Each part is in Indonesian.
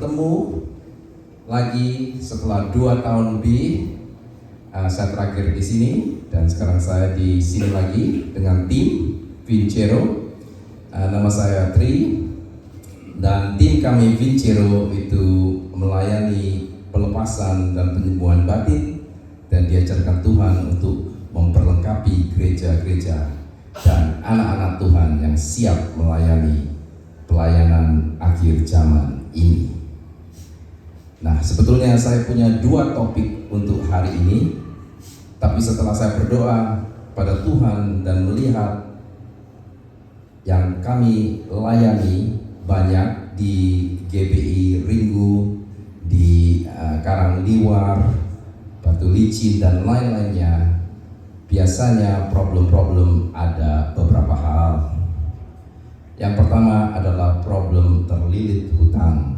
bertemu lagi setelah 2 tahun lebih. Saya terakhir di sini dan sekarang saya di sini lagi dengan tim Vincero. Nama saya Tri dan tim kami Vincero itu melayani pelepasan dan penyembuhan batin dan diajarkan Tuhan untuk memperlengkapi gereja-gereja dan anak-anak Tuhan yang siap melayani pelayanan akhir zaman ini. Nah, sebetulnya saya punya 2 topik untuk hari ini, tapi setelah saya berdoa pada Tuhan dan melihat yang kami layani banyak di GBI Ringgu, di Karangliwar, Batu Licin dan lain-lainnya, biasanya problem-problem ada beberapa hal. Yang pertama adalah problem terlilit hutang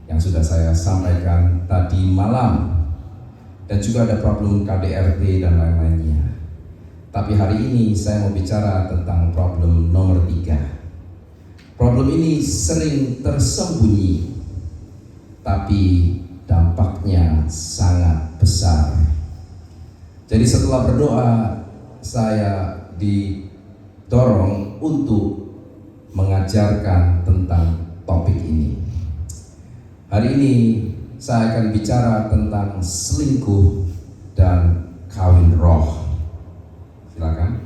yang sudah saya sampaikan tadi malam, dan juga ada problem KDRT dan lain-lainnya. Tapi hari ini saya mau bicara tentang problem nomor 3. Problem ini sering tersembunyi, tapi dampaknya sangat besar. Jadi setelah berdoa, saya didorong untuk mengajarkan tentang topik ini. Hari ini saya akan bicara tentang selingkuh dan kawin roh. Silakan.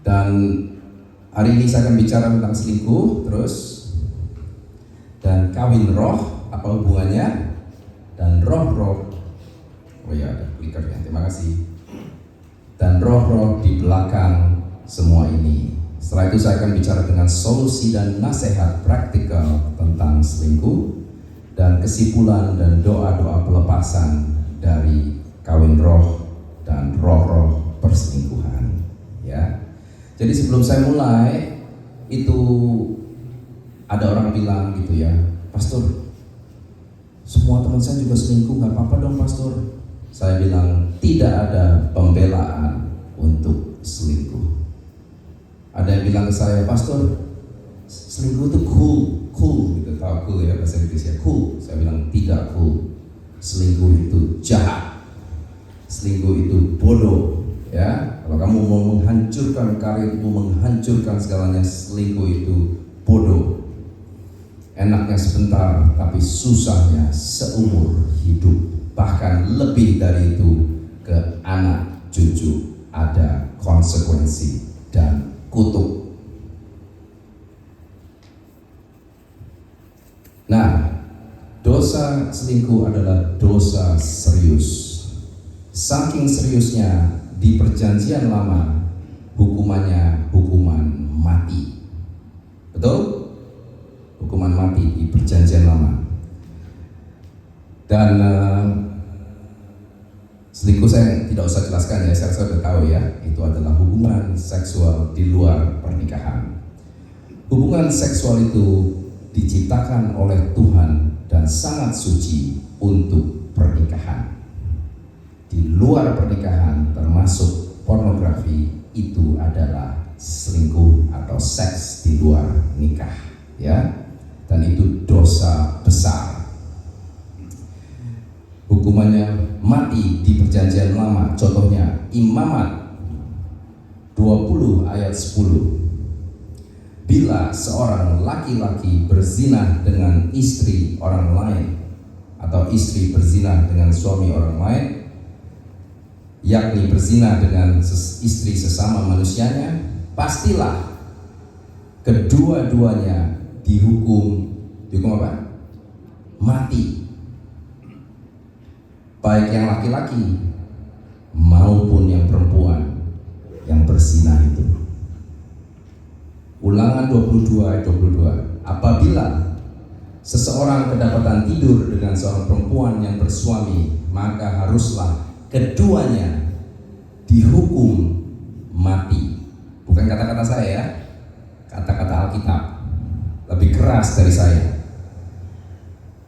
Dan hari ini saya akan bicara tentang selingkuh, terus dan kawin roh, apa hubungannya, dan roh-roh. Oh ya, ada klikernya, terima kasih. Dan roh-roh di belakang semua ini. Setelah itu saya akan bicara dengan solusi dan nasihat praktikal tentang selingkuh dan kesimpulan dan doa-doa pelepasan dari kawin roh dan roh-roh perselingkuhan. Ya. Jadi sebelum saya mulai, itu ada orang bilang gitu ya, Pastor, semua teman saya juga selingkuh, nggak apa-apa dong Pastor. Saya bilang tidak ada pembelaan untuk selingkuh. Ada yang bilang ke saya, Pastor, selingkuh itu cool gitu, tahu cool ya bahasa Inggrisnya, cool. Saya bilang tidak cool. Selingkuh itu jahat. Selingkuh itu bodoh, ya. Kalau kamu mau menghancurkan karirmu, menghancurkan segalanya, selingkuh itu bodoh. Enaknya sebentar, tapi susahnya seumur hidup. Bahkan lebih dari itu, ke anak cucu ada konsekuensi dan kutuk. Nah, dosa selingkuh adalah dosa serius. Saking seriusnya, di perjanjian lama hukumannya hukuman mati. Betul? Hukuman mati di perjanjian lama. Dan selingkuh saya tidak usah jelaskan ya, saya sudah tahu ya, itu adalah hubungan seksual di luar pernikahan. Hubungan seksual itu diciptakan oleh Tuhan dan sangat suci untuk pernikahan. Di luar pernikahan termasuk pornografi, itu adalah selingkuh atau seks di luar nikah, ya. Dan itu dosa besar. Hukumannya mati di perjanjian lama. Contohnya Imamat 20 ayat 10. Bila seorang laki-laki berzina dengan istri orang lain, atau istri berzina dengan suami orang lain, yakni berzina dengan istri sesama manusianya, pastilah kedua-duanya dihukum apa? Mati. Baik yang laki-laki maupun yang perempuan yang berzina itu. Ulangan 22 ayat 22. Apabila seseorang kedapatan tidur dengan seorang perempuan yang bersuami, maka haruslah keduanya dihukum mati. Bukan kata-kata saya ya, kata-kata Alkitab. Lebih keras dari saya.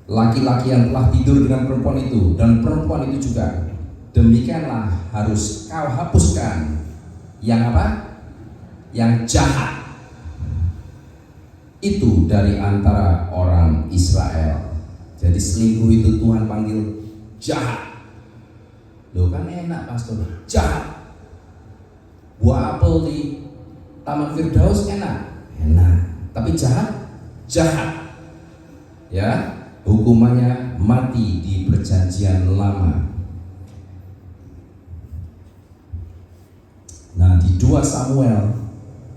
Laki-laki yang telah tidur dengan perempuan itu dan perempuan itu juga, demikianlah harus kau hapuskan yang apa? Yang jahat. itu dari antara orang Israel. Jadi selingkuh itu Tuhan panggil jahat. Loh kan enak pastor, jahat. Buah apel di Taman Firdaus enak, tapi jahat, jahat. Ya, hukumannya mati di Perjanjian Lama. Nah, di 2 Samuel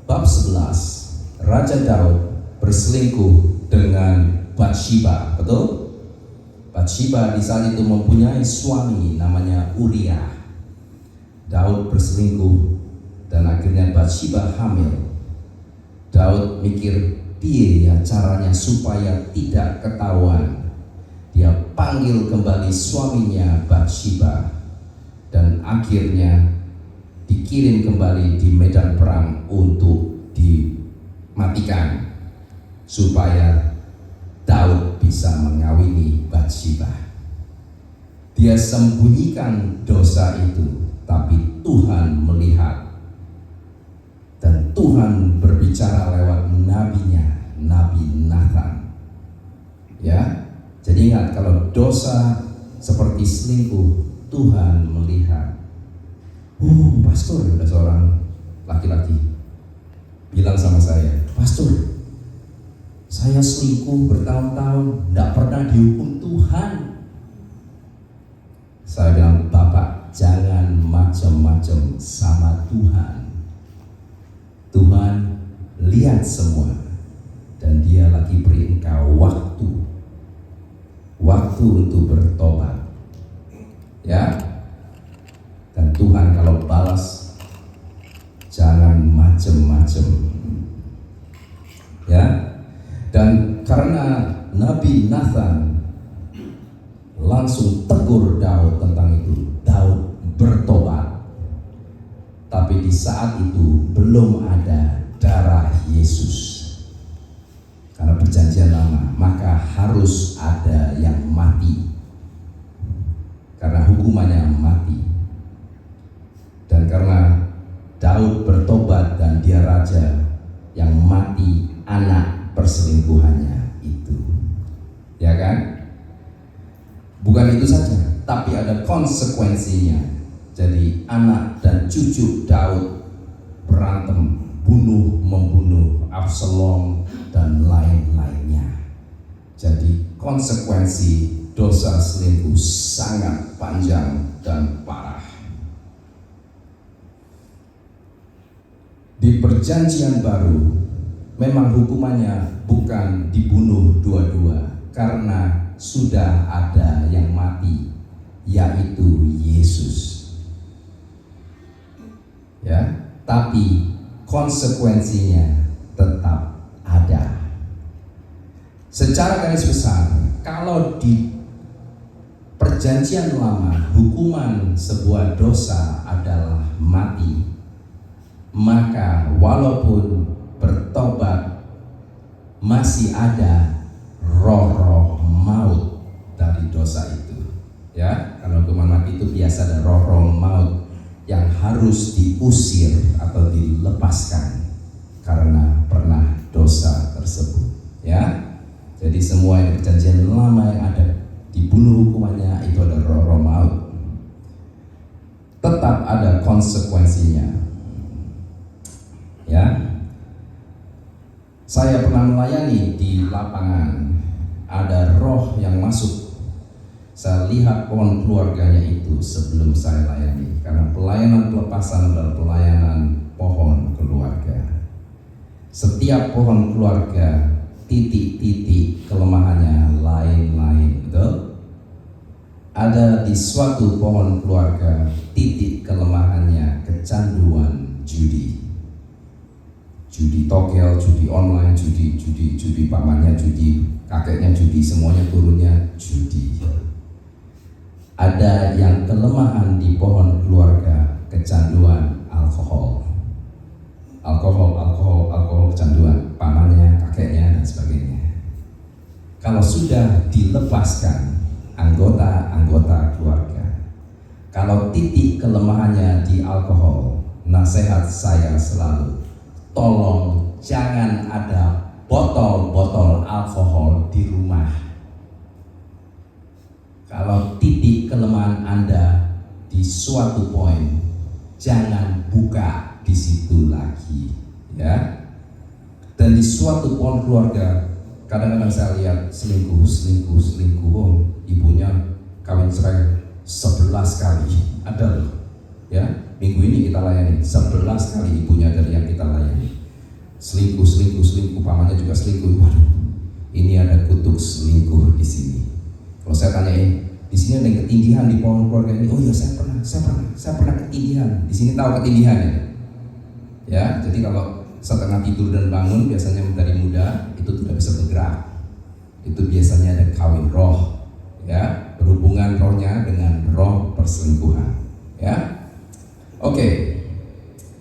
bab 11, Raja Daud berselingkuh dengan Batsheba, betul? Batsheba di saat itu mempunyai suami namanya Uriah. Daud berselingkuh dan akhirnya Batsheba hamil. Daud mikir, piye ya caranya supaya tidak ketahuan. Dia panggil kembali suaminya Batsheba dan akhirnya dikirim kembali di medan perang untuk dimatikan supaya Daud bisa mengawini Batsheba. Dia sembunyikan dosa itu, tapi Tuhan melihat dan Tuhan berbicara lewat nabinya, Nabi Nathan. Ya, jadi ingat kalau dosa seperti selingkuh, Tuhan melihat. Pastor, ada seorang laki-laki bilang sama saya, pastor, saya selingkuh bertahun-tahun, tidak pernah dihukum Tuhan. Saya bilang, Bapak jangan macam-macam sama Tuhan. Tuhan lihat semua dan Dia lagi beri engkau waktu untuk bertobat. Ya, dan Tuhan kalau balas jangan macam-macam. Ya, dan karena Nabi Nathan langsung tegur Daud tentang itu, Daud bertobat. Tapi di saat itu belum ada darah Yesus. Karena Perjanjian Lama, maka harus ada yang mati. Karena hukumannya mati. Dan karena Daud bertobat dan dia raja, yang mati anak perselingkuhannya itu. Ya kan? Bukan itu saja, tapi ada konsekuensinya. Jadi anak dan cucu Daud berantem, membunuh Absalom dan lain-lainnya. Jadi konsekuensi dosa selingkuh sangat panjang dan parah. Di Perjanjian Baru memang hukumannya bukan dibunuh dua-dua, karena sudah ada yang mati, yaitu Yesus. Ya, tapi konsekuensinya tetap ada. Secara garis besar, kalau di Perjanjian Lama hukuman sebuah dosa adalah mati, maka walaupun bertobat masih ada roh-roh maut dari dosa itu. Ya, kalau hukuman mati itu biasa ada roh-roh maut yang harus diusir atau dilepaskan karena pernah dosa tersebut. Ya, jadi semua yang Perjanjian Lama yang ada dibunuh hukumannya itu ada roh-roh maut. Tetap ada konsekuensinya. Ya, saya pernah melayani di lapangan, ada roh yang masuk. Saya lihat pohon keluarganya itu sebelum saya layani, karena pelayanan pelepasan adalah pelayanan pohon keluarga. Setiap pohon keluarga titik-titik kelemahannya lain-lain, betul? Ada di suatu pohon keluarga titik kelemahannya kecanduan judi togel, judi online, judi pamannya judi, kakeknya judi, semuanya turunnya judi. Ada yang kelemahan di pohon keluarga kecanduan alkohol kecanduan pamannya, kakeknya dan sebagainya. Kalau sudah dilepaskan anggota keluarga, kalau titik kelemahannya di alkohol, nasihat saya selalu, tolong jangan ada botol-botol alkohol di rumah. Kalau titik kelemahan Anda di suatu poin, jangan buka di situ lagi, ya. Dan di suatu poin keluarga, kadang-kadang saya lihat selingkuh. Ibunya kawin cerai 11 kali, ada loh, ya. Minggu ini kita layani 11 kali ibunya dari yang kita layani. Selingkuh, pamannya juga selingkuh. Waduh, ini ada kutuk selingkuh di sini. Kalau saya tanyain, di sini ada yang ketindihan di pohon keluarga ini. Oh iya, saya pernah ketindihan. Di sini tahu ketindihan ya. Ya, jadi kalau setengah tidur dan bangun biasanya dari muda itu tidak bisa bergerak. Itu biasanya ada kawin roh, ya, berhubungan rohnya dengan roh perselingkuhan, ya. Oke.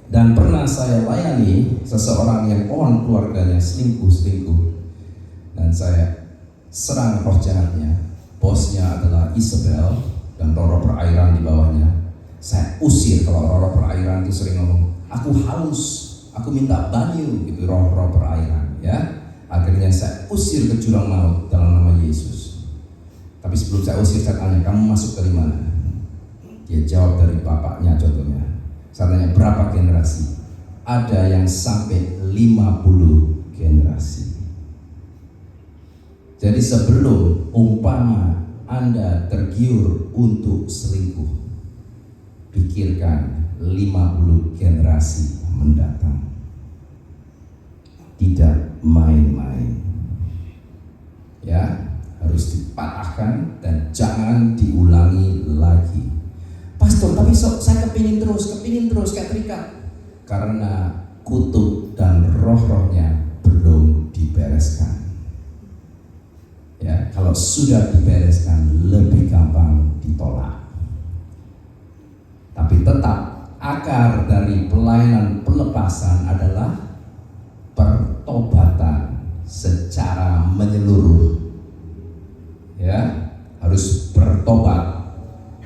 Dan pernah saya layani seseorang yang pohon keluarganya selingkuh, dan saya serang roh jahatnya. Bosnya adalah Isabel dan roh perairan di bawahnya. Saya usir. Kalau roh perairan itu sering ngomong, aku haus, aku minta banyu, gitu, roh perairan, ya. Akhirnya saya usir ke jurang maut dalam nama Yesus. Tapi sebelum saya usir, saya tanya, kamu masuk dari mana? Dia jawab dari bapaknya contohnya. Saya tanya, berapa generasi? Ada yang sampai 50 generasi. Jadi sebelum umpama Anda tergiur untuk selingkuh, pikirkan 50 generasi mendatang. Tidak main-main, ya, harus dipatahkan dan jangan diulangi lagi. Pastor, tapi saya kepingin terus kayak terikat, karena kutuk dan roh-rohnya belum dibereskan. Ya, kalau sudah dibereskan lebih gampang ditolak. Tapi tetap akar dari pelayanan pelepasan adalah pertobatan secara menyeluruh. Ya, harus bertobat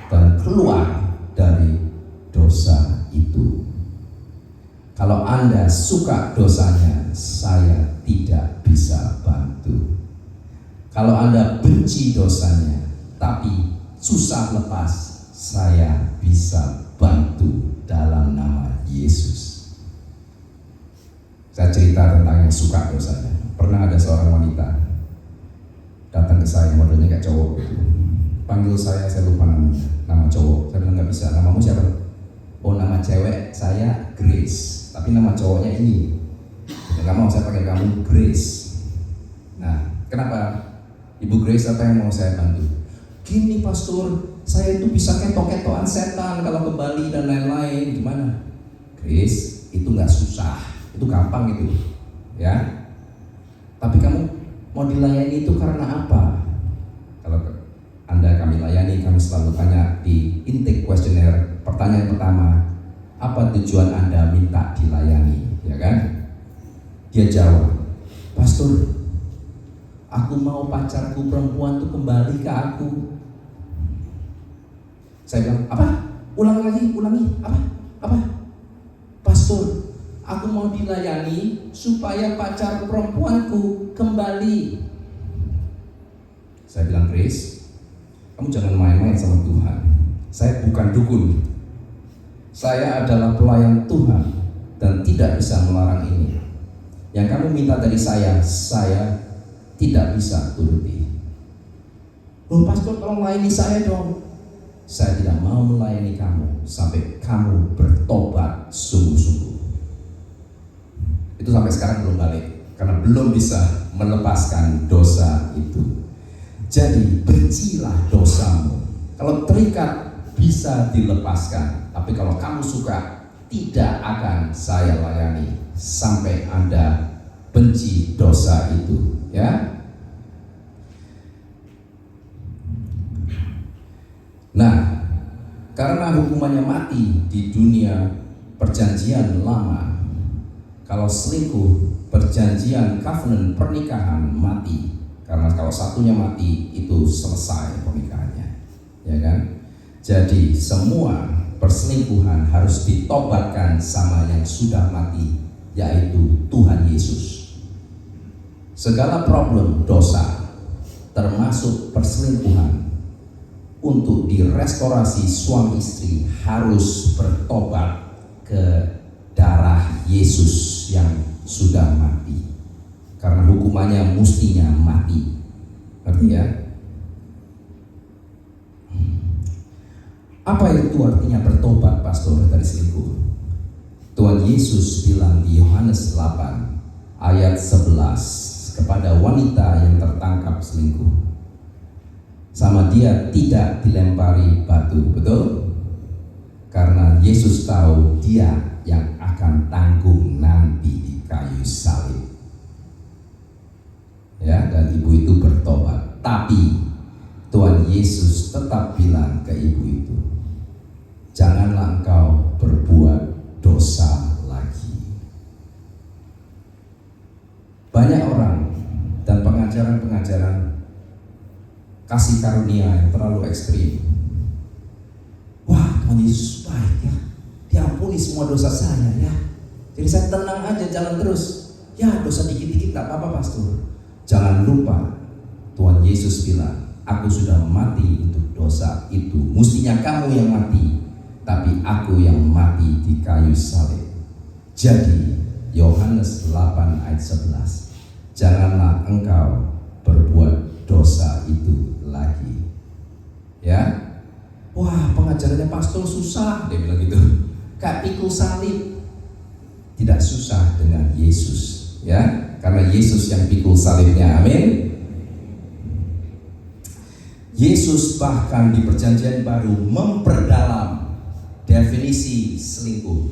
dan keluar dari dosa itu. Kalau Anda suka dosanya, saya tidak bisa bantu. Kalau Anda benci dosanya tapi susah lepas, saya bisa bantu dalam nama Yesus. Saya cerita tentang yang suka dosanya. Pernah ada seorang wanita datang ke saya, modelnya kayak cowok gitu. Panggil saya lupa namanya, nama cowok. Saya bilang, nggak bisa, namamu siapa? Oh, nama cewek saya Grace, tapi nama cowoknya ini. Nggak mau saya pakai kamu Grace. Nah, kenapa? Ibu Grace, apa yang mau saya bantu? Gini pastor, saya itu bisa ketok-ketokan setan kalau ke Bali dan lain-lain. Gimana? Grace, itu nggak susah, itu gampang gitu, ya. Tapi kamu mau dilayani itu karena apa? Kalau Anda kami layani, kami selalu tanya di intake questionnaire. Pertanyaan pertama, apa tujuan Anda minta dilayani, ya kan? Dia jawab, pastor, aku mau pacarku perempuan tuh kembali ke aku. Saya bilang, apa? Ulangi, apa? Pastor, aku mau dilayani supaya pacar perempuanku kembali. Saya bilang, Grace, kamu jangan main-main sama Tuhan. Saya bukan dukun. Saya adalah pelayan Tuhan dan tidak bisa melarang ini. Yang kamu minta dari saya tidak bisa turuti. Loh pastor, tolong layani saya dong. Saya tidak mau melayani kamu sampai kamu bertobat sungguh-sungguh. Itu sampai sekarang belum balik, karena belum bisa melepaskan dosa itu. Jadi bencilah dosamu. Kalau terikat bisa dilepaskan, tapi kalau kamu suka, tidak akan saya layani sampai Anda benci dosa itu, ya. Nah, karena hukumannya mati di dunia perjanjian lama, kalau selingkuh perjanjian covenant pernikahan mati, karena kalau satunya mati itu selesai pernikahannya, ya kan? Jadi semua perselingkuhan harus ditobatkan sama yang sudah mati, yaitu Tuhan Yesus. segala problem dosa, termasuk perselingkuhan, untuk direstorasi suami istri harus bertobat ke darah Yesus yang sudah mati. Karena hukumannya mestinya mati. Ngerti ya? Apa itu artinya bertobat, pastor, dari selingkuh? Tuhan Yesus bilang di Yohanes 8 ayat 11 kepada wanita yang tertangkap selingkuh, sama dia tidak dilempari batu, betul? Karena Yesus tahu dia yang akan tanggung nanti di kayu salib. Ya, dan ibu itu bertobat. Tapi Tuhan Yesus tetap bilang ke ibu itu, janganlah engkau berbuat dosa lagi. Banyak orang dan pengajaran-pengajaran kasih karunia yang terlalu ekstrim. Wah, Tuhan Yesus baik ya, diampuni semua dosa saya ya, jadi saya tenang aja jalan terus. Ya, dosa dikit-dikit tak apa-apa, pastor. Jangan lupa Tuhan Yesus bilang, aku sudah mati untuk dosa itu. Mestinya kamu yang mati, tapi aku yang mati di kayu salib. Jadi Yohanes 8 ayat 11, janganlah engkau berbuat dosa itu lagi. Ya, wah, pengajarannya pastor susah, dia bilang gitu, kayak pikul salib. Tidak susah dengan Yesus, ya, karena Yesus yang pikul salibnya. Amin. Yesus bahkan di perjanjian baru memperdalam definisi selingkuh.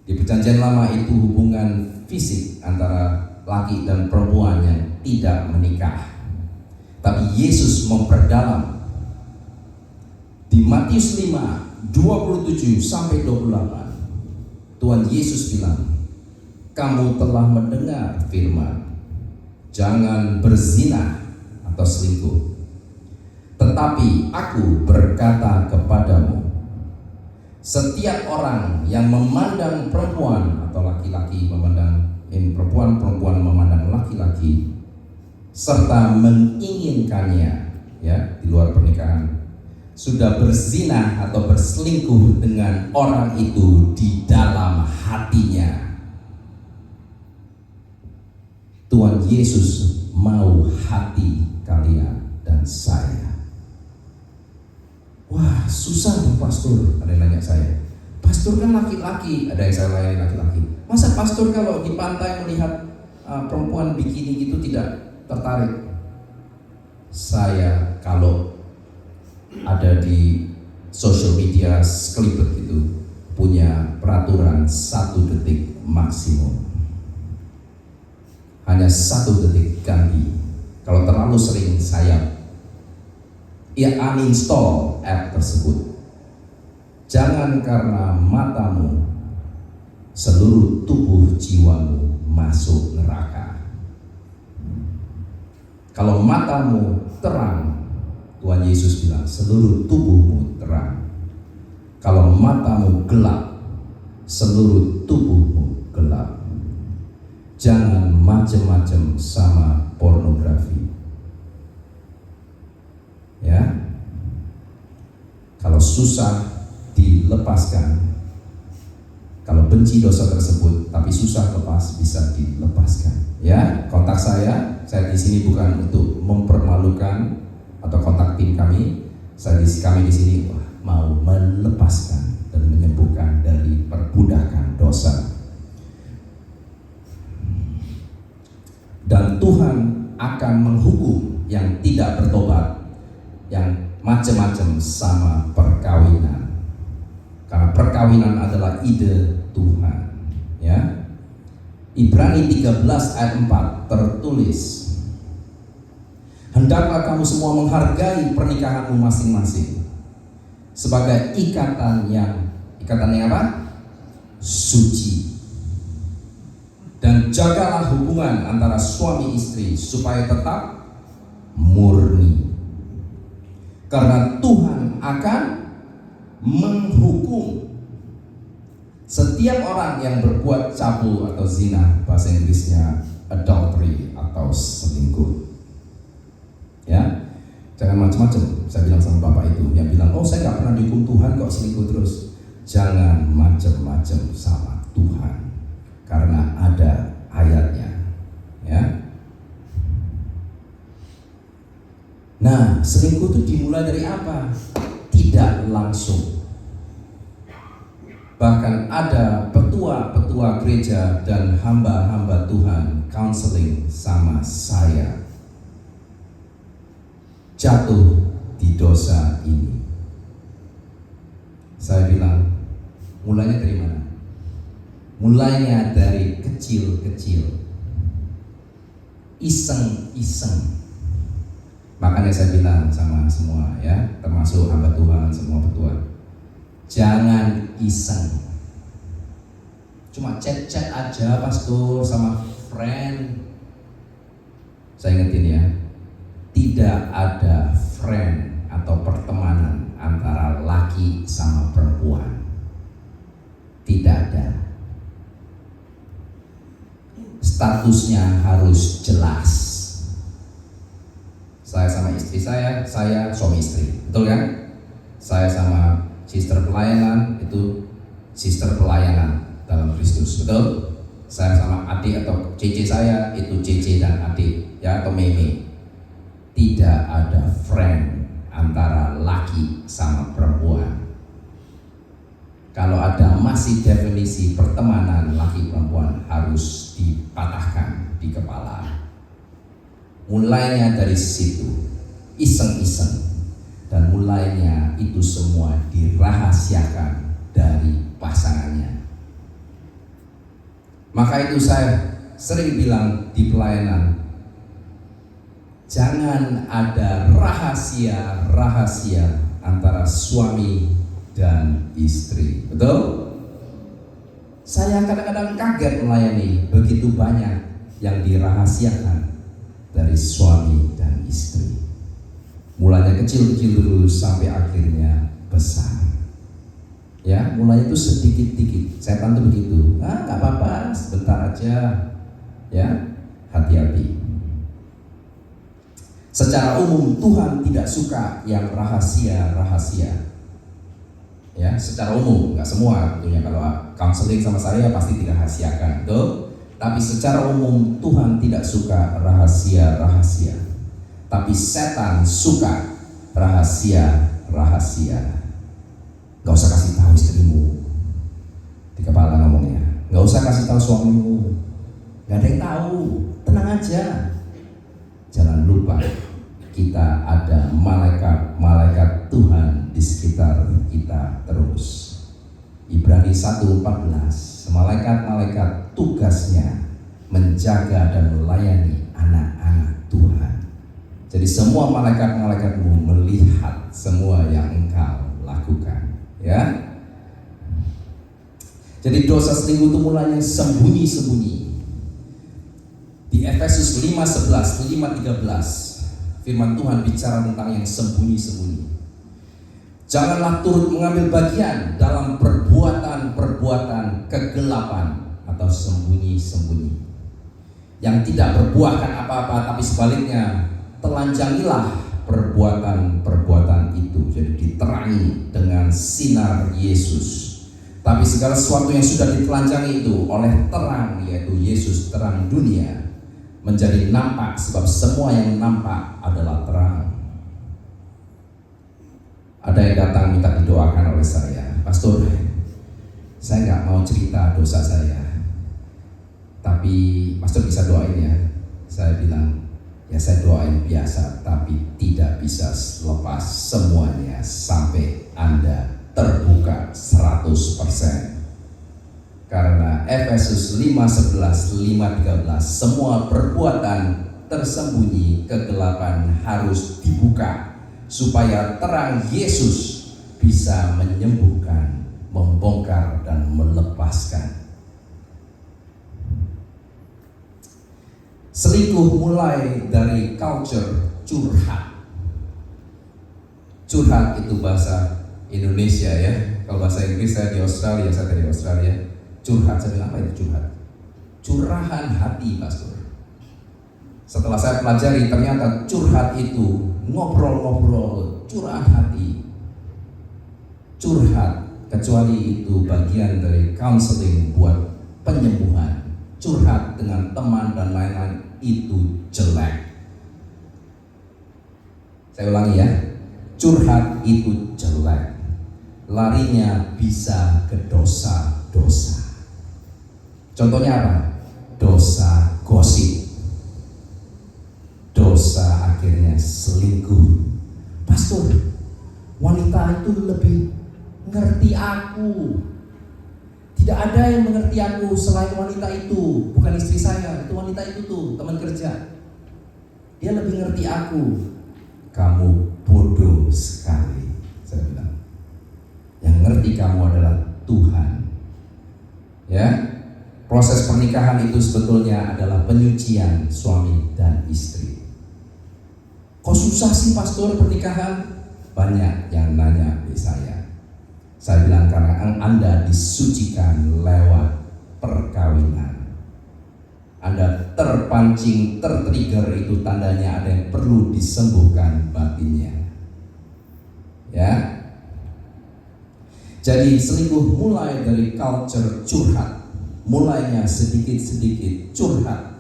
Di perjanjian lama itu hubungan fisik antara laki dan perempuan yang tidak menikah. Tapi Yesus memperdalam di Matius 5 27 sampai 28. Tuhan Yesus bilang, kamu telah mendengar firman, jangan berzina atau selingkuh. Tetapi aku berkata kepadamu, setiap orang yang memandang perempuan atau laki-laki memandang perempuan, perempuan memandang laki-laki, serta menginginkannya, ya, di luar pernikahan, sudah berzina atau berselingkuh dengan orang itu di dalam hatinya. Tuhan Yesus mau hati kalian dan saya. Wah, susah dong pastor. Ada yang nanya saya, pastor kan laki-laki. Ada yang saya layani laki-laki. Masa pastor kalau di pantai melihat perempuan bikini gitu tidak tertarik? Saya kalau ada di social media sekelibet gitu punya peraturan 1 detik maksimum. Hanya 1 detik ganti. Kalau terlalu sering saya uninstall app tersebut. Jangan karena matamu seluruh tubuh jiwamu masuk neraka. Kalau matamu terang, Tuhan Yesus bilang seluruh tubuhmu terang. Kalau matamu gelap, seluruh tubuhmu gelap. Jangan macam-macam sama pornografi. Ya, kalau susah dilepaskan, kalau benci dosa tersebut tapi susah lepas, bisa dilepaskan. Ya, kontak saya di sini bukan untuk mempermalukan atau kontak tim kami. Kami di sini mau melepaskan dan menyembuhkan dari perbudakan dosa. Dan Tuhan akan menghukum yang tidak bertobat, yang macam-macam sama perkawinan. Karena perkawinan adalah ide Tuhan, ya. Ibrani 13 ayat 4 tertulis, hendaklah kamu semua menghargai pernikahanmu masing-masing sebagai ikatan yang apa? Suci. Dan jagalah hubungan antara suami istri supaya tetap murni. Karena Tuhan akan menghukum setiap orang yang berbuat cabul atau zina, bahasa Inggrisnya adultery atau selingkuh. Ya, jangan macam-macam. Saya bilang sama bapak itu yang bilang, oh saya nggak pernah dihukum Tuhan kok selingkuh terus. Jangan macam-macam sama Tuhan, karena ada ayatnya. Ya. Nah, selingkuh itu dimulai dari apa? Tidak langsung. Bahkan ada petua-petua gereja dan hamba-hamba Tuhan counseling sama saya, jatuh di dosa ini. Saya bilang, mulainya dari mana? Mulainya dari kecil-kecil, iseng-iseng. Makanya saya bilang sama semua ya, termasuk hamba Tuhan, semua petua, jangan iseng. Cuma chat-chat aja pastor sama friend. Saya ingetin ya, tidak ada friend atau pertemanan antara laki sama perempuan. Tidak ada. Statusnya harus jelas. Saya sama istri saya suami istri, betul kan? Saya sama sister pelayanan, itu sister pelayanan dalam Kristus, betul? Saya sama adik atau cece saya, itu cece dan adik, ya, atau meme. Tidak ada friend antara laki sama perempuan. Kalau ada masih definisi pertemanan laki perempuan, harus dipatahkan di kepala. Mulainya dari situ, iseng-iseng, dan mulainya itu semua dirahasiakan dari pasangannya. Maka itu saya sering bilang di pelayanan, jangan ada rahasia-rahasia antara suami dan istri. Betul? Saya kadang-kadang kaget melayani, begitu banyak yang dirahasiakan dari suami dan istri. Mulanya kecil-kecil dulu sampai akhirnya besar. Ya, mulai itu sedikit-dikit. Setan tuh begitu. Nggak apa-apa, sebentar aja. Ya, hati-hati. Secara umum Tuhan tidak suka yang rahasia-rahasia. Ya, secara umum, nggak semua tentunya. Kalau counseling sama saya pasti dirahasiakan, betul? Tapi secara umum Tuhan tidak suka rahasia-rahasia. Tapi setan suka rahasia-rahasia. Gak usah kasih tahu istrimu, di kepala ngomongnya. Gak usah kasih tahu suamimu, gak ada yang tahu, tenang aja. Jangan lupa kita ada malaikat-malaikat Tuhan di sekitar kita terus. Ibrani 1:14, malaikat-malaikat tugasnya menjaga dan melayani anak-anak Tuhan. Jadi semua malaikat-malaikatmu melihat semua yang engkau lakukan, ya. Jadi dosa selingkuh itu mulanya sembunyi-sembunyi. Di Efesus 5:11, 5:13, firman Tuhan bicara tentang yang sembunyi-sembunyi. Janganlah turut mengambil bagian dalam perbuatan-perbuatan kegelapan atau sembunyi-sembunyi yang tidak berbuahkan apa-apa, tapi sebaliknya telanjangilah perbuatan-perbuatan itu. Jadi diterangi dengan sinar Yesus. Tapi segala sesuatu yang sudah ditelanjangi itu oleh terang, yaitu Yesus terang dunia, menjadi nampak, sebab semua yang nampak adalah terang. Ada yang datang minta didoakan oleh saya, pastor, saya nggak mau cerita dosa saya, tapi pastor bisa doain ya. Saya bilang, ya saya doain biasa, tapi tidak bisa lepas semuanya sampai Anda terbuka 100%. Karena Efesus 5:11, 5:13, semua perbuatan tersembunyi kegelapan harus dibuka, supaya terang Yesus bisa menyembuhkan, membongkar, dan melepaskan. Selingkuh mulai dari culture curhat. Curhat itu bahasa Indonesia ya. Kalau bahasa Inggris saya di Australia, saya dari Australia. Curhat, saya bilang apa itu curhat? Curahan hati, pastor. Setelah saya pelajari, ternyata curhat itu ngobrol-ngobrol, curhat hati. Curhat, kecuali itu bagian dari counseling buat penyembuhan. Curhat dengan teman dan lain-lain itu jelek. Saya ulangi ya, curhat itu jelek. Larinya bisa ke dosa-dosa. Contohnya apa? Dosa gosip. Dosa akhirnya selingkuh. Pastor, wanita itu lebih ngerti aku. Tidak ada yang mengerti aku selain wanita itu. Bukan istri saya, itu wanita itu tuh, teman kerja. Dia lebih ngerti aku. Kamu bodoh sekali, saya bilang. Yang ngerti kamu adalah Tuhan. Ya, proses pernikahan itu sebetulnya adalah penyucian suami dan istri. Kok susah sih pastor pernikahan? Banyak yang nanya di saya. Saya bilang karena Anda disucikan lewat perkawinan. Anda terpancing, tertrigger, itu tandanya ada yang perlu disembuhkan batinnya. Ya. Jadi selingkuh mulai dari culture curhat. Mulainya sedikit-sedikit curhat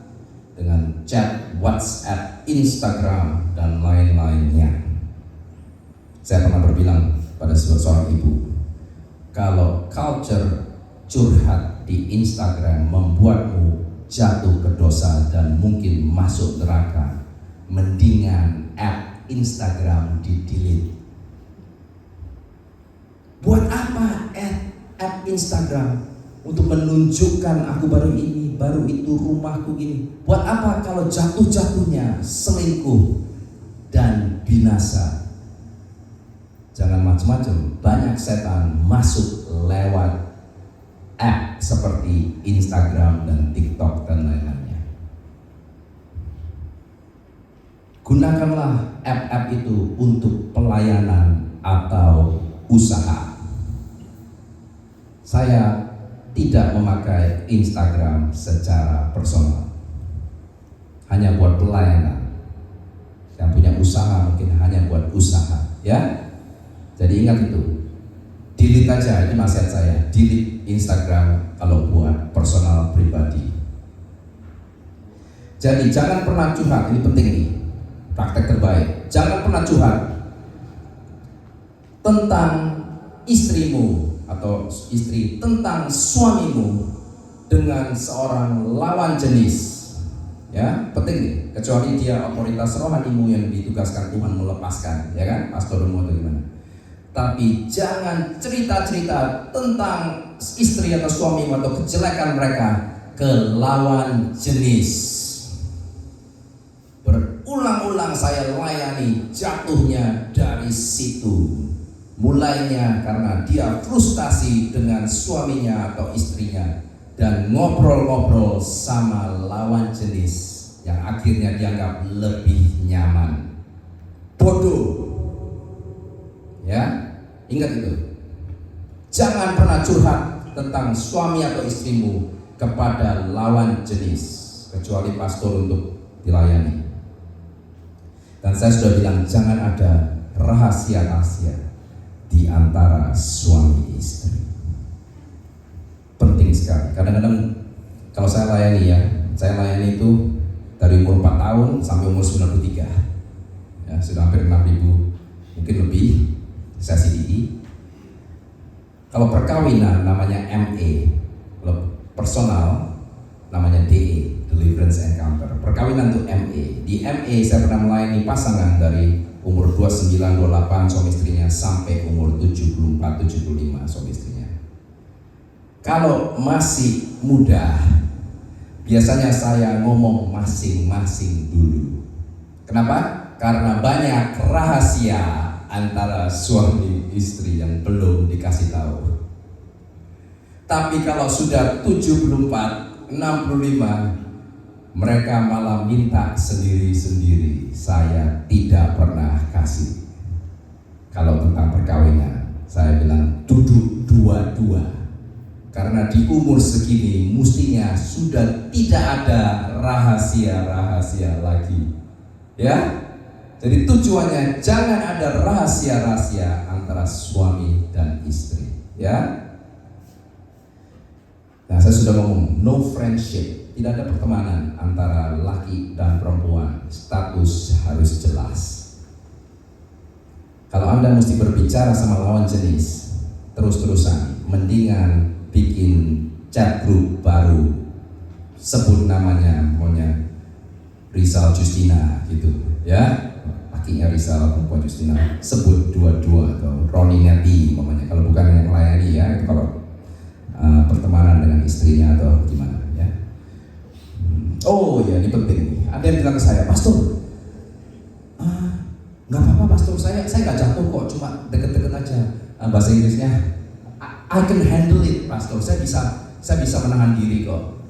dengan chat, WhatsApp, Instagram, dan lain-lainnya. Saya pernah berbilang pada seorang ibu, kalau culture curhat di Instagram membuatmu jatuh ke dosa dan mungkin masuk neraka, mendingan app Instagram di-delete. Buat apa app Instagram? Untuk menunjukkan aku baru ini, baru itu, rumahku gini. Buat apa kalau jatuh-jatuhnya selingkuh dan binasa? Jangan macam-macam. Banyak setan masuk lewat app seperti Instagram dan TikTok dan lain-lainnya. Gunakanlah app-app itu untuk pelayanan atau usaha. Saya tidak memakai Instagram secara personal, hanya buat pelayanan. Yang punya usaha mungkin hanya buat usaha, ya. Jadi ingat itu, delete aja, itu nasihat saya, delete Instagram kalau buat personal pribadi. Jadi jangan pernah curhat, ini penting nih, praktek terbaik. Jangan pernah curhat tentang istrimu atau istri, tentang suamimu dengan seorang lawan jenis. Ya, penting nih, kecuali dia otoritas rohanimu yang ditugaskan Tuhan melepaskan, ya kan, pastormu atau gimana. Tapi jangan cerita-cerita tentang istri atau suamimu atau kejelekan mereka ke lawan jenis. Berulang-ulang saya layani, jatuhnya dari situ. Mulainya karena dia frustasi dengan suaminya atau istrinya dan ngobrol-ngobrol sama lawan jenis yang akhirnya dianggap lebih nyaman. Bodoh. Ya, ingat itu. Jangan pernah curhat tentang suami atau istrimu kepada lawan jenis, kecuali pastor untuk dilayani. Dan saya sudah bilang jangan ada rahasia-rahasia di antara suami istri. Penting sekali. Kadang-kadang kalau saya layani ya, saya layani itu dari umur 4 tahun sampai umur 93. Ya, sudah hampir 6.000, mungkin lebih sesi ini. Kalau perkawinan namanya MA, kalau personal namanya DE, Deliverance Encounter. Perkawinan itu MA. Di MA saya pernah melayani pasangan dari umur 29, 28 suami istrinya sampai umur 74, 75 suami istrinya. Kalau masih muda, biasanya saya ngomong masing-masing dulu. Kenapa? Karena banyak rahasia antara suami istri yang belum dikasih tahu. Tapi kalau sudah 74, 65, mereka malah minta sendiri-sendiri. Saya tidak pernah kasih. Kalau tentang perkawinan, saya bilang duduk dua-dua. Karena di umur segini mestinya sudah tidak ada rahasia-rahasia lagi. Ya. Jadi tujuannya jangan ada rahasia-rahasia antara suami dan istri, ya. Nah, saya sudah ngomong no friendship, tidak ada pertemanan antara laki dan perempuan. Status harus jelas. Kalau Anda mesti berbicara sama lawan jenis terus-terusan, mendingan bikin chat group baru, sebut namanya, pokoknya Rizal Justina gitu, ya. Lakinya Rizal, perempuan Justina, sebut dua-dua, atau Roni Neti umpamanya, kalau bukan yang melayani, ya. Itu kalau pertemanan dengan istrinya atau gimana, ya. Oh ya, ini penting nih. Ada yang bilang ke saya, Pastor, nggak apa-apa Pastor, saya nggak jatuh kok, cuma deket-deket aja. Bahasa Inggrisnya, I can handle it Pastor, saya bisa menahan diri kok.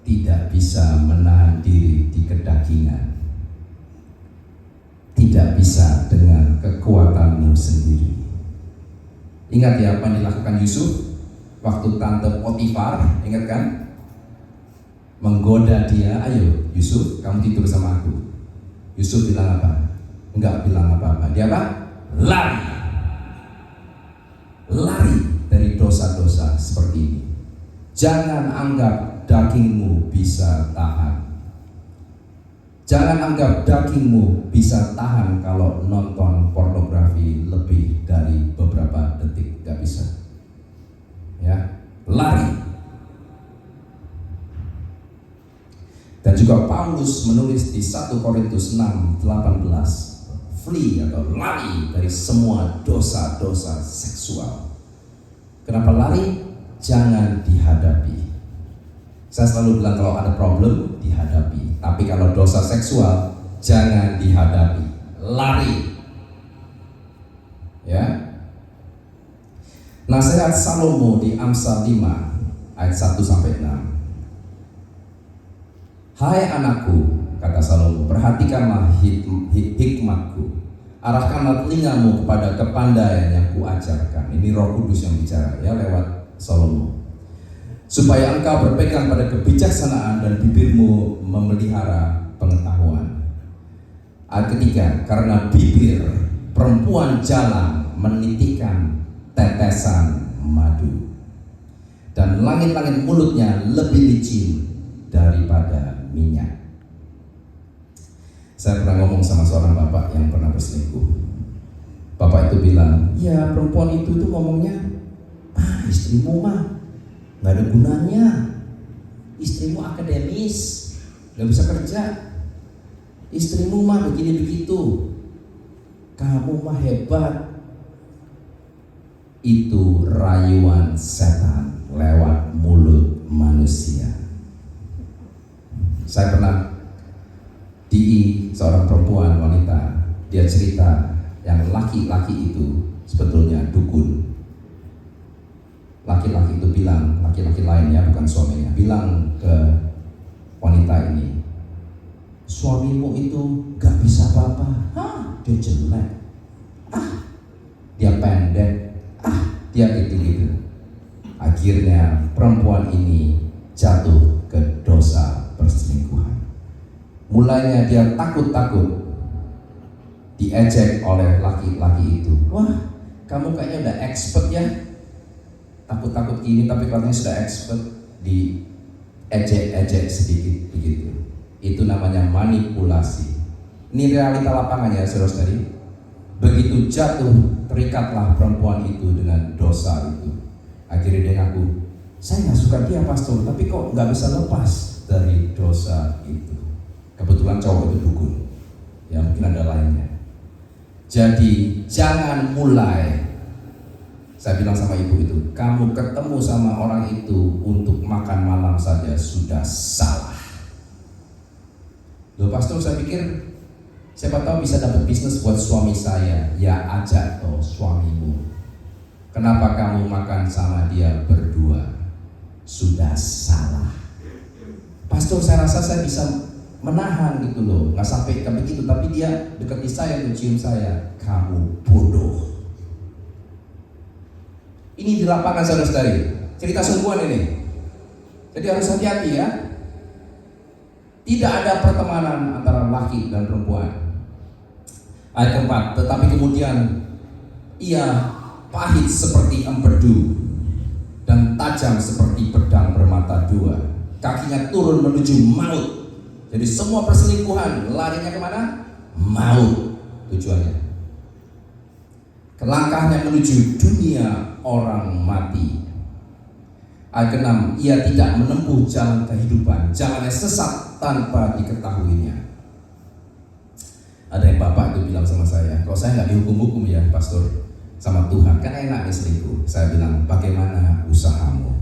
Tidak bisa menahan diri di kedagingan, tidak bisa dengan kekuatanmu sendiri. Ingat ya apa yang dilakukan Yusuf waktu tante Potifar, ingat kan? Menggoda dia, ayo Yusuf kamu tidur sama aku. Yusuf bilang apa? Enggak bilang apa-apa. Dia apa? Lari dari dosa-dosa seperti ini. Jangan anggap dagingmu bisa tahan. Jangan anggap dagingmu bisa tahan kalau nonton pornografi lebih dari beberapa detik, gak bisa. Ya, lari. Dan juga Paulus menulis di 1 Korintus 6:18, flee atau lari dari semua dosa-dosa seksual. Kenapa lari? Jangan dihadapi. Saya selalu bilang kalau ada problem dihadapi, tapi kalau dosa seksual jangan dihadapi, lari. Ya. Nasihat Salomo di Amsal 5 ayat 1-6. Hai anakku, kata Salomo, perhatikanlah hikmatku, arahkanlah telingamu kepada kepandaian yang kuajarkan. Ini Roh Kudus yang bicara, ya, lewat Salomo. Supaya engkau berpegang pada kebijaksanaan dan bibirmu memelihara pengetahuan. Ayat ketiga, karena bibir perempuan jalan menitikkan tetesan madu, dan langit-langit mulutnya lebih licin daripada minyak. Saya pernah ngomong sama seorang bapak yang pernah berselingkuh. Bapak itu bilang, ya perempuan itu ngomongnya, istrimu mah nggak ada gunanya, istrimu akademis, nggak bisa kerja, istrimu mah begini begitu, kamu mah hebat. Itu rayuan setan lewat mulut manusia. Saya pernah seorang perempuan wanita, dia cerita yang laki-laki itu sebetulnya dukun. Laki-laki itu bilang, laki-laki lainnya bukan suaminya, bilang ke wanita ini, suamimu itu gak bisa apa-apa. Dia jelek, dia pendek, dia gitu-gitu. Akhirnya perempuan ini jatuh ke dosa perselingkuhan. Mulainya dia takut-takut diejek oleh laki-laki itu. Wah, kamu kayaknya udah expert ya, takut-takut gini, tapi katanya sudah expert di ejek-ejek sedikit begitu. Itu namanya manipulasi. Ini realita lapangan ya saudara-saudari. Begitu jatuh, terikatlah perempuan itu dengan dosa itu. Akhirnya dia ngaku, saya nggak suka dia pastor, tapi kok nggak bisa lepas dari dosa itu. Kebetulan cowok itu dukun, ya mungkin ada lainnya. Jadi jangan mulai. Saya bilang sama ibu itu, kamu ketemu sama orang itu untuk makan malam saja sudah salah. Loh pastor, saya pikir siapa tahu bisa dapat bisnis buat suami saya. Ya ajak toh suamimu. Kenapa kamu makan sama dia berdua? Sudah salah. Pastor, saya rasa saya bisa menahan gitu loh, nggak sampai kayak begitu, tapi dia dekati saya, mencium saya. Kamu bodoh. Ini di lapangan saudara-saudari. cerita selingkuhan ini. Jadi harus hati-hati ya. Tidak ada pertemanan antara laki dan perempuan. Ayat keempat, tetapi kemudian ia pahit seperti empedu dan tajam seperti pedang bermata dua. Kakinya turun menuju maut. Jadi semua perselingkuhan larinya kemana? Maut tujuannya. Langkahnya menuju dunia orang mati. Ayat ke-6, ia tidak menempuh jalan kehidupan, jalannya sesat tanpa diketahuinya. Ada yang bapak itu bilang sama saya, kalau saya nggak dihukum-hukum ya pastor sama Tuhan, kan enak nih selingkuh. Saya bilang, bagaimana usahamu?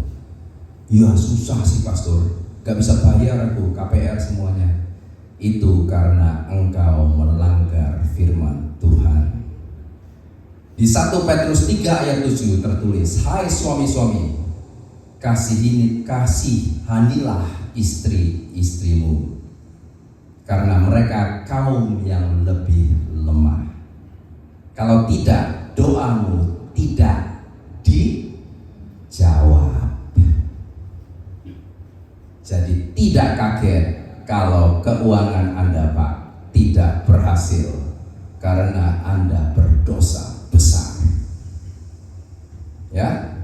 Ya susah sih pastor, gak bisa bayar aku, KPR semuanya. Itu karena engkau melanggar firman Tuhan. Di 1 Petrus 3 ayat 7 tertulis, hai suami-suami, kasihanilah istri-istrimu, karena mereka kaum yang lebih lemah. Kalau tidak, doamu tidak dijawab. Jadi tidak kaget kalau keuangan Anda Pak tidak berhasil karena Anda berdosa besar. Ya.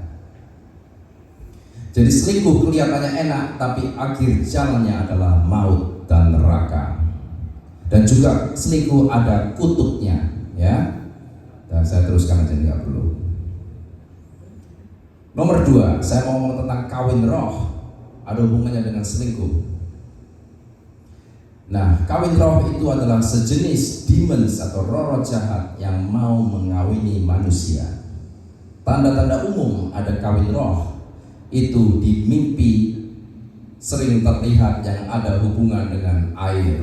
Jadi selingkuh kelihatannya enak, tapi akhir jalannya adalah maut dan neraka. Dan juga selingkuh ada kutubnya, ya. Dan saya teruskan aja, nggak perlu. Nomor 2, saya mau ngomong tentang kawin roh. Ada hubungannya dengan selingkuh. Nah, kawin roh itu adalah sejenis demons atau roh-roh jahat yang mau mengawini manusia. Tanda-tanda umum ada kawin roh itu di mimpi sering terlihat yang ada hubungan dengan air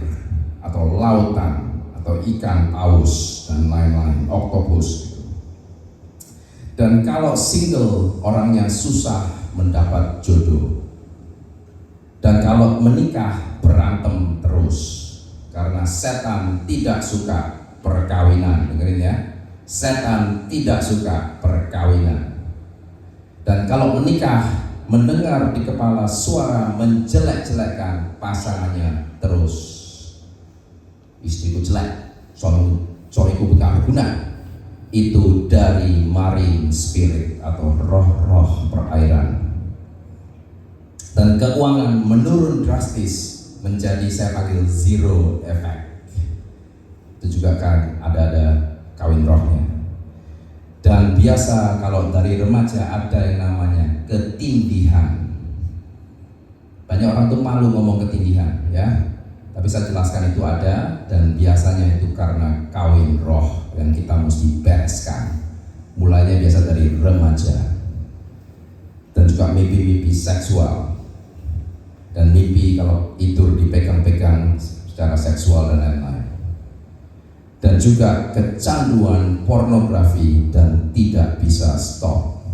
atau lautan atau ikan paus dan lain-lain, oktopus. Dan kalau single, orangnya susah mendapat jodoh. Dan kalau menikah berantem terus karena setan tidak suka perkawinan. Dengerin ya, setan tidak suka perkawinan. Dan kalau menikah, mendengar di kepala suara menjelek-jelekkan pasangannya terus. Istriku jelek, suamiku bukan berguna. Itu dari marine spirit atau roh-roh perairan. Dan keuangan menurun drastis menjadi saya panggil zero effect. Itu juga kan ada kawin rohnya. Dan biasa kalau dari remaja ada yang namanya ketindihan. Banyak orang tuh malu ngomong ketindihan, ya. Tapi saya jelaskan itu ada, dan biasanya itu karena kawin roh yang kita mesti bereskan. Mulainya biasa dari remaja. Dan juga mimpi-mimpi seksual. Dan mimpi kalau tidur dipegang-pegang secara seksual dan lain-lain. Dan juga kecanduan pornografi dan tidak bisa stop.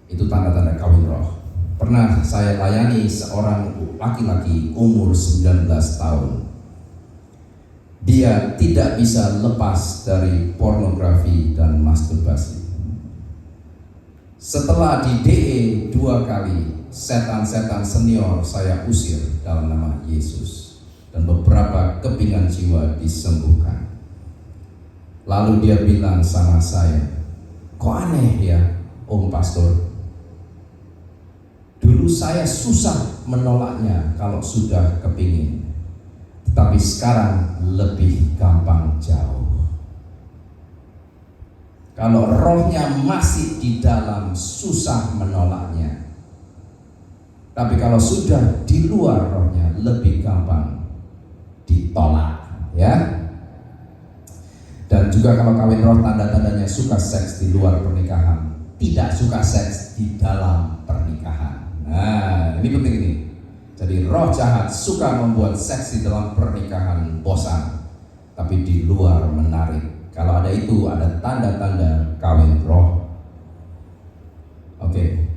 Itu tanda-tanda kawin roh. Pernah saya layani seorang laki-laki umur 19 tahun. Dia tidak bisa lepas dari pornografi dan masturbasi. Setelah di DE 2 kali, setan-setan senior saya usir dalam nama Yesus, dan beberapa kepingan jiwa disembuhkan. Lalu dia bilang sama saya, kok aneh ya Om Pastor, dulu saya susah menolaknya kalau sudah kepingin, tetapi sekarang lebih gampang jauh. Kalau rohnya masih di dalam, susah menolaknya. Tapi kalau sudah di luar rohnya, lebih gampang ditolak, ya. Dan juga kalau kawin roh, tanda-tandanya suka seks di luar pernikahan, tidak suka seks di dalam pernikahan. Nah, ini penting ini. Jadi roh jahat suka membuat seks di dalam pernikahan bosan, tapi di luar menarik. Kalau ada itu, ada tanda-tanda kawin roh. Oke.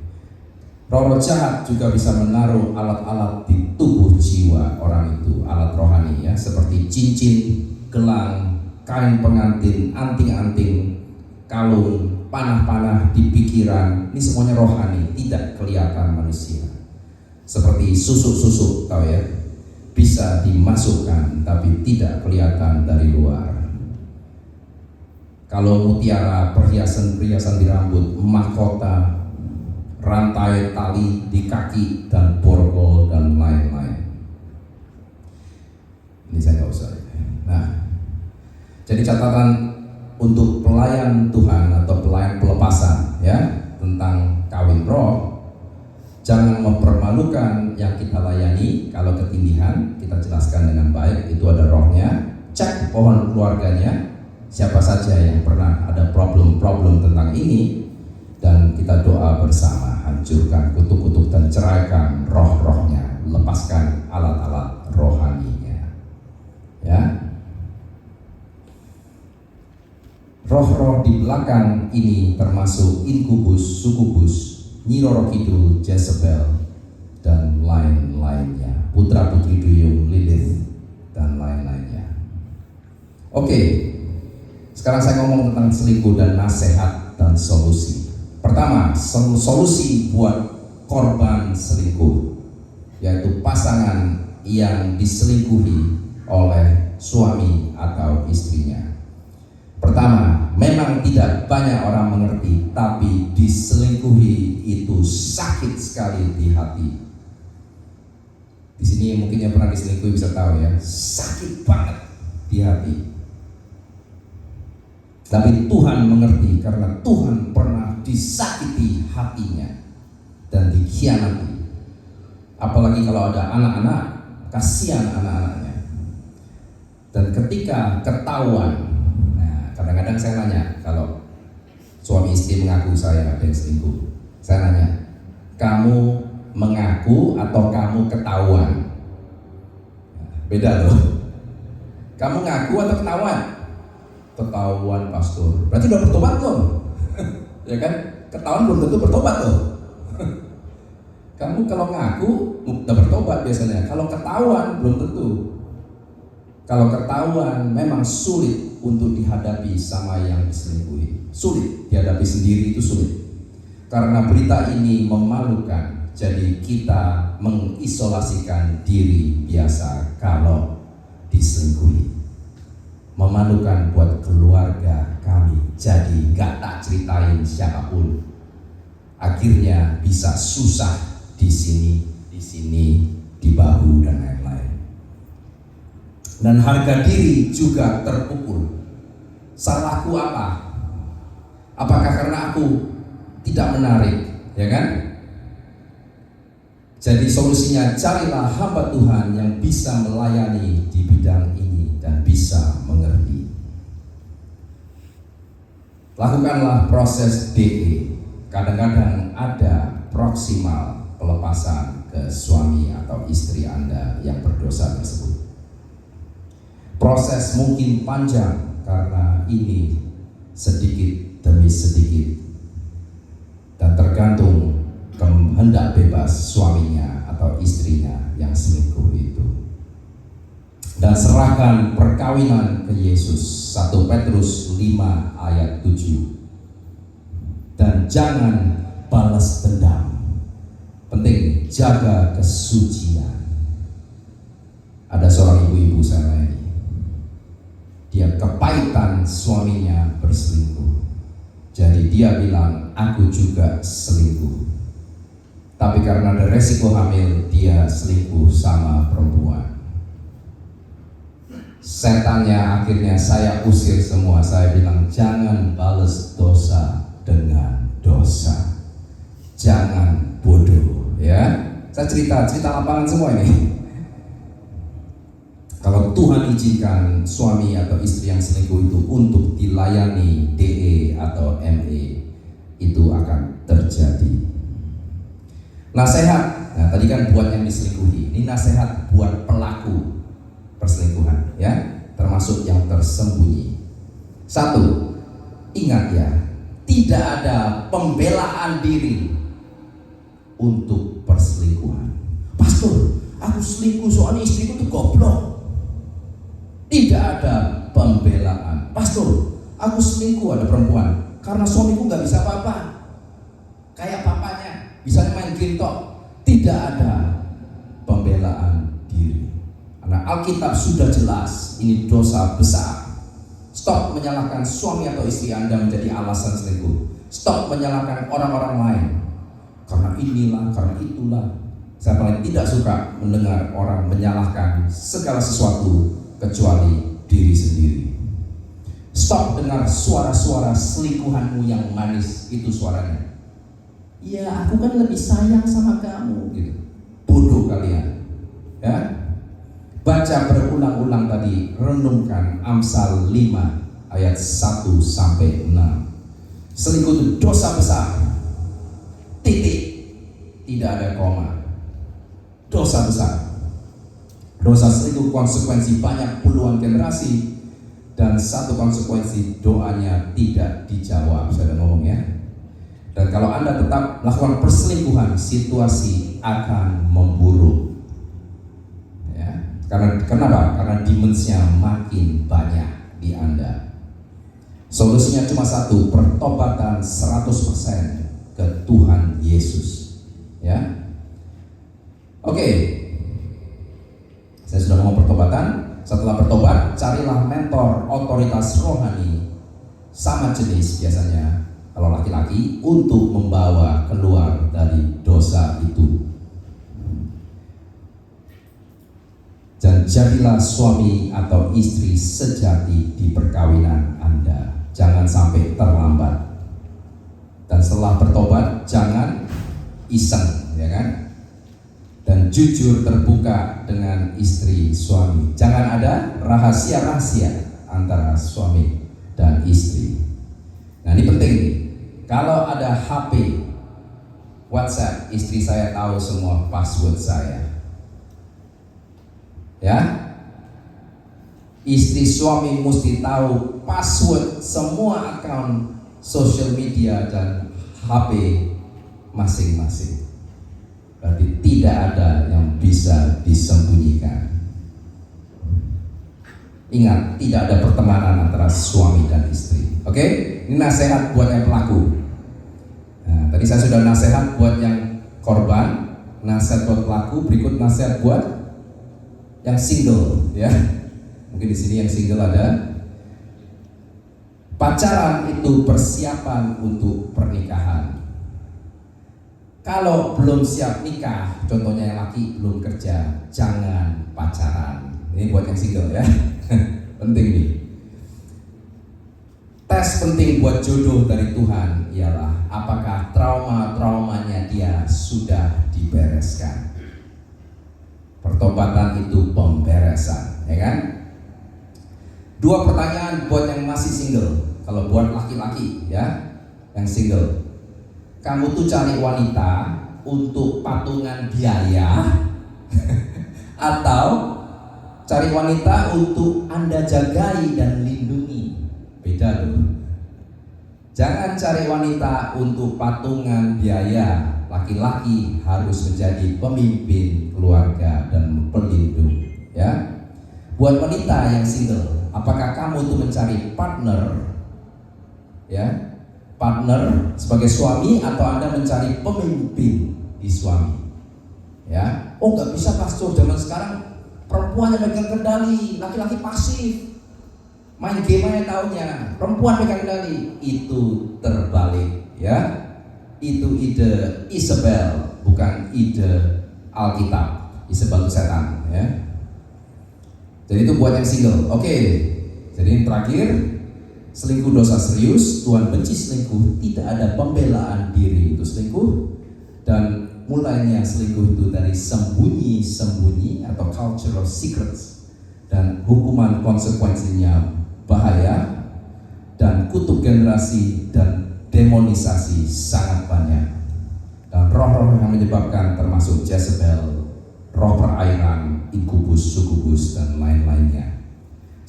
Roh jahat juga bisa menaruh alat-alat di tubuh jiwa orang itu, alat rohani ya, seperti cincin, gelang, kain pengantin, anting-anting, kalung, panah-panah di pikiran, ini semuanya rohani, tidak kelihatan manusia. Seperti susuk-susuk, tahu ya, bisa dimasukkan tapi tidak kelihatan dari luar. Kalau mutiara, perhiasan-perhiasan di rambut, mahkota, rantai tali di kaki, dan borgol dan lain-lain. Ini saya nggak usah. Nah, jadi catatan untuk pelayan Tuhan atau pelayan pelepasan ya tentang kawin roh, jangan mempermalukan yang kita layani. Kalau ketindihan, kita jelaskan dengan baik, itu ada rohnya. Cek pohon keluarganya, siapa saja yang pernah ada problem-problem tentang ini, dan kita doa bersama, hancurkan kutuk-kutuk dan ceraikan roh-rohnya, lepaskan alat-alat rohaninya ya. Roh-roh di belakang ini termasuk inkubus, sukubus, Nyi Roro Kidul, Jezebel, dan lain-lainnya, putra-putri duyung, Lilith, dan lain-lainnya. Oke, sekarang saya ngomong tentang selingkuh dan nasihat dan solusi. Pertama, solusi buat korban selingkuh, yaitu pasangan yang diselingkuhi oleh suami atau istrinya. Pertama, memang tidak banyak orang mengerti, tapi diselingkuhi itu sakit sekali di hati. Di sini mungkin yang pernah diselingkuhi bisa tahu ya, sakit banget di hati. Tapi Tuhan mengerti karena Tuhan pernah disakiti hatinya dan dikhianati. Apalagi kalau ada anak-anak, kasihan anak-anaknya. Dan ketika ketahuan, kadang-kadang saya nanya, kalau suami istri mengaku saya ada yang selingkuh, saya nanya, kamu mengaku atau kamu ketahuan? Beda loh. Kamu ngaku atau ketahuan? Ketahuan, pastor. Berarti udah bertobat loh. Ya kan? Ketahuan belum tentu bertobat loh. Kamu kalau ngaku udah bertobat biasanya. Kalau ketahuan belum tentu. Kalau ketahuan memang sulit untuk dihadapi sama yang diselingkuhi. Sulit dihadapi sendiri, itu sulit. Karena berita ini memalukan, jadi kita mengisolasikan diri biasa kalau diselingkuhi. Memalukan buat keluarga kami, jadi gak tak ceritain siapapun. Akhirnya bisa susah di sini, di bahu dan lain-lain. Dan harga diri juga terpukul. Salahku apa? Apakah karena aku tidak menarik, ya kan? Jadi solusinya, carilah hamba Tuhan yang bisa melayani di bidang ini dan bisa mengerti. Lakukanlah proses DE. Kadang-kadang ada proksimal pelepasan ke suami atau istri Anda yang berdosa tersebut. Proses mungkin panjang karena ini sedikit demi sedikit dan tergantung kehendak bebas suaminya atau istrinya yang selingkuh itu. Dan serahkan perkawinan ke Yesus, 1 Petrus 5 ayat 7. Dan jangan balas dendam. Penting, jaga kesucian. Ada seorang ibu-ibu saya ini, dia kepahitan suaminya berselingkuh. Jadi dia bilang, aku juga selingkuh. Tapi karena ada resiko hamil, dia selingkuh sama perempuan. Setannya akhirnya saya usir semua. Saya bilang, jangan balas dosa dengan dosa. Jangan bodoh, ya. Saya cerita lapangan semua ini. Kalau Tuhan izinkan suami atau istri yang selingkuh itu untuk dilayani DE atau ME, itu akan terjadi. Nasihat, nah tadi kan buat yang diselingkuhi, ini nasihat buat pelaku perselingkuhan, ya, termasuk yang tersembunyi. 1, ingat ya, tidak ada pembelaan diri untuk perselingkuhan. Pastor, aku selingkuh soalnya istriku tuh goblok. Tidak ada pembelaan. Pastor, aku selingkuh, ada perempuan. karena suamiku nggak bisa apa-apa, kayak papanya, bisa main game tok. Tidak ada pembelaan diri. Karena Alkitab sudah jelas, ini dosa besar. Stop menyalahkan suami atau istri Anda menjadi alasan selingkuh. Stop menyalahkan orang-orang lain. Karena inilah, karena itulah. Saya paling tidak suka mendengar orang menyalahkan segala sesuatu kecuali diri sendiri. Stop dengar suara-suara selingkuhanmu yang manis, itu suaranya. Ya, aku kan lebih sayang sama kamu, gitu. Bodoh kalian. Ya. Baca berulang-ulang tadi, renungkan Amsal 5 ayat 1 sampai 6. Selingkuh itu dosa besar. Titik. Tidak ada koma. Dosa besar. Dosa selingkuh konsekuensi banyak puluhan generasi, dan satu konsekuensi doanya tidak dijawab. Saya udah ngomong ya. Dan kalau Anda tetap melakukan perselingkuhan, situasi akan memburuk. Ya. Kenapa? Karena dimensinya makin banyak di Anda. Solusinya cuma satu, pertobatan 100% ke Tuhan Yesus. Ya. Oke. Saya sudah ngomong pertobatan. Setelah bertobat, carilah mentor otoritas rohani sama jenis biasanya. Kalau laki-laki, untuk membawa keluar dari dosa itu. Dan jadilah suami atau istri sejati di perkawinan Anda. Jangan sampai terlambat. Dan setelah bertobat, jangan iseng, ya kan? Dan jujur terbuka dengan istri suami. Jangan ada rahasia-rahasia antara suami dan istri. Nah, ini penting nih. Kalau ada HP, WhatsApp, istri saya tahu semua password saya. Ya, istri suami mesti tahu password semua akun sosial media dan HP masing-masing. Berarti tidak ada yang bisa disembunyikan. Ingat, tidak ada pertemanan antara suami dan istri. Oke? Ini nasihat buat yang pelaku. Nah, tadi saya sudah nasihat buat yang korban, nasihat buat pelaku, berikut nasihat buat yang single, ya. Mungkin di sini yang single ada. Pacaran itu persiapan untuk pernikahan. Kalau belum siap nikah, contohnya yang laki belum kerja, jangan pacaran. Ini buat yang single ya. Penting nih. Tes penting buat jodoh dari Tuhan ialah apakah trauma-traumanya dia sudah dibereskan. Pertobatan itu pemberesan, ya kan? Dua pertanyaan buat yang masih single. Kalau buat laki-laki ya, yang single. Kamu tuh cari wanita untuk patungan biaya atau cari wanita untuk Anda jagai dan lindungi? Beda loh. Jangan cari wanita untuk patungan biaya. Laki-laki harus menjadi pemimpin keluarga dan pelindung, ya. Buat wanita yang single, apakah kamu tuh mencari partner, ya? Partner sebagai suami atau Anda mencari pemimpin di suami, ya? Oh, nggak bisa pastor, zaman sekarang perempuan yang pegang kendali, laki-laki pasif, main game aja taunya, perempuan pegang kendali. Itu terbalik, ya. Itu ide Isabel, bukan ide Alkitab. Isabel itu setan, ya. Jadi itu buat yang single. Oke. Jadi yang terakhir, selingkuh dosa serius. Tuhan benci selingkuh. Tidak ada pembelaan diri itu selingkuh. Dan mulainya selingkuh itu dari sembunyi-sembunyi atau cultural secrets. Dan hukuman konsekuensinya bahaya dan kutuk generasi dan demonisasi sangat banyak. Dan roh-roh yang menyebabkan termasuk Jezebel, roh perairan, inkubus, sukubus, dan lain-lainnya.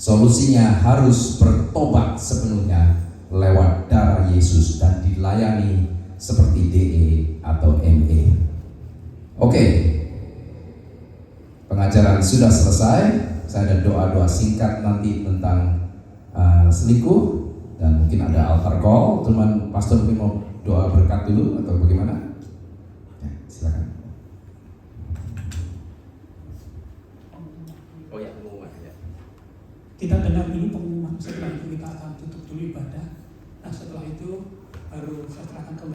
Solusinya harus bertobat sepenuhnya lewat darah Yesus dan dilayani seperti DE atau ME. Oke. Pengajaran sudah selesai. Saya ada doa-doa singkat nanti tentang selingkuh. Dan mungkin ada altar call, teman pastor mungkin mau doa berkat dulu atau bagaimana? Ya, silakan. Oh ya, pengumuman ya. Kita dengar dulu pengumuman, setelah itu kita akan tutup dulu ibadah. Nah setelah itu baru saya serahkan ke